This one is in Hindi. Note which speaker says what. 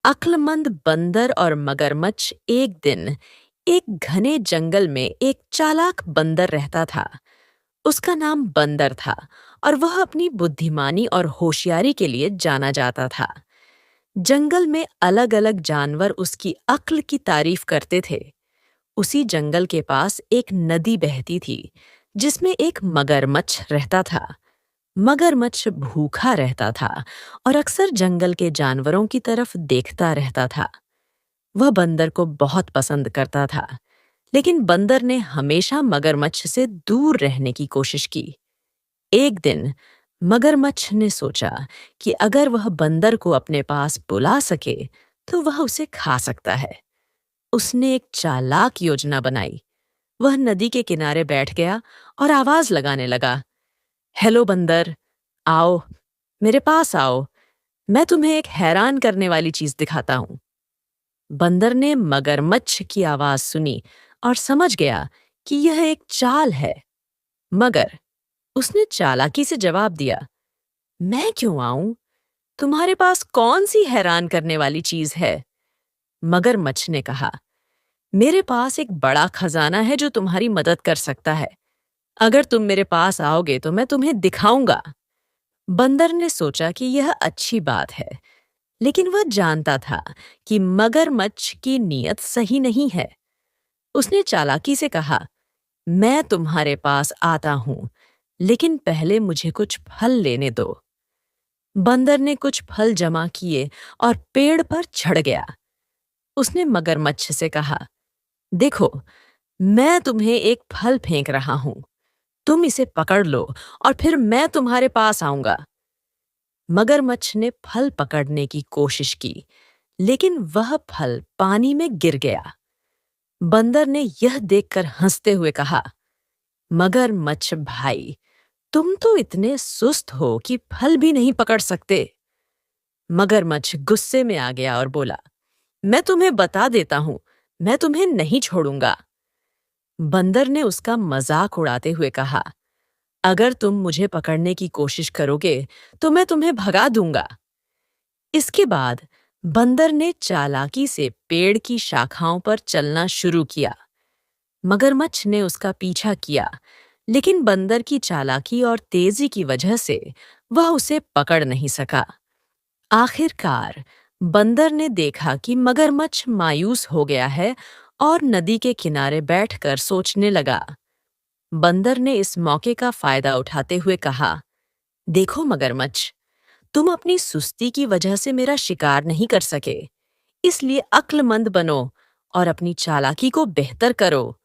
Speaker 1: अक्लमंद बंदर और मगरमच्छ एक दिन एक घने जंगल में एक चालाक बंदर रहता था। उसका नाम बंदर था और वह अपनी बुद्धिमानी और होशियारी के लिए जाना जाता था। जंगल में अलग-अलग जानवर उसकी अक्ल की तारीफ करते थे। उसी जंगल के पास एक नदी बहती थी, जिसमें एक मगरमच्छ रहता था। मगरमच्छ भूखा रहता था और अक्सर जंगल के जानवरों की तरफ देखता रहता था। वह बंदर को बहुत पसंद करता था, लेकिन बंदर ने हमेशा मगरमच्छ से दूर रहने की कोशिश की। एक दिन मगरमच्छ ने सोचा कि अगर वह बंदर को अपने पास बुला सके तो वह उसे खा सकता है। उसने एक चालाक योजना बनाई। वह नदी के किनारे बैठ गया और आवाज लगाने लगा, हेलो बंदर, आओ, मेरे पास आओ, मैं तुम्हें एक हैरान करने वाली चीज दिखाता हूं। बंदर ने मगरमच्छ की आवाज सुनी और समझ गया कि यह एक चाल है। मगर उसने चालाकी से जवाब दिया, मैं क्यों आऊं? तुम्हारे पास कौन सी हैरान करने वाली चीज है? मगरमच्छ ने कहा, मेरे पास एक बड़ा खजाना है जो तुम्हारी मदद कर सकता है। अगर तुम मेरे पास आओगे तो मैं तुम्हें दिखाऊंगा। बंदर ने सोचा कि यह अच्छी बात है, लेकिन वह जानता था कि मगरमच्छ की नीयत सही नहीं है। उसने चालाकी से कहा, मैं तुम्हारे पास आता हूं, लेकिन पहले मुझे कुछ फल लेने दो। बंदर ने कुछ फल जमा किए और पेड़ पर चढ़ गया। उसने मगरमच्छ से कहा, देखो, मैं तुम्हें एक फल फेंक रहा हूं। तुम इसे पकड़ लो और फिर मैं तुम्हारे पास आऊंगा। मगरमच्छ ने फल पकड़ने की कोशिश की, लेकिन वह फल पानी में गिर गया। बंदर ने यह देखकर हंसते हुए कहा, मगरमच्छ भाई, तुम तो इतने सुस्त हो कि फल भी नहीं पकड़ सकते। मगरमच्छ गुस्से में आ गया और बोला, मैं तुम्हें बता देता हूं, मैं तुम्हें नहीं छोड़ूंगा। बंदर ने उसका मजाक उड़ाते हुए कहा, अगर तुम मुझे पकड़ने की कोशिश करोगे तो मैं तुम्हें भगा दूंगा। इसके बाद बंदर ने चालाकी से पेड़ की शाखाओं पर चलना शुरू किया। मगरमच्छ ने उसका पीछा किया, लेकिन बंदर की चालाकी और तेजी की वजह से वह उसे पकड़ नहीं सका। आखिरकार बंदर ने देखा कि मगरमच्छ मायूस हो गया है और नदी के किनारे बैठकर सोचने लगा। बंदर ने इस मौके का फायदा उठाते हुए कहा, देखो मगरमच्छ, तुम अपनी सुस्ती की वजह से मेरा शिकार नहीं कर सके, इसलिए अक्लमंद बनो और अपनी चालाकी को बेहतर करो।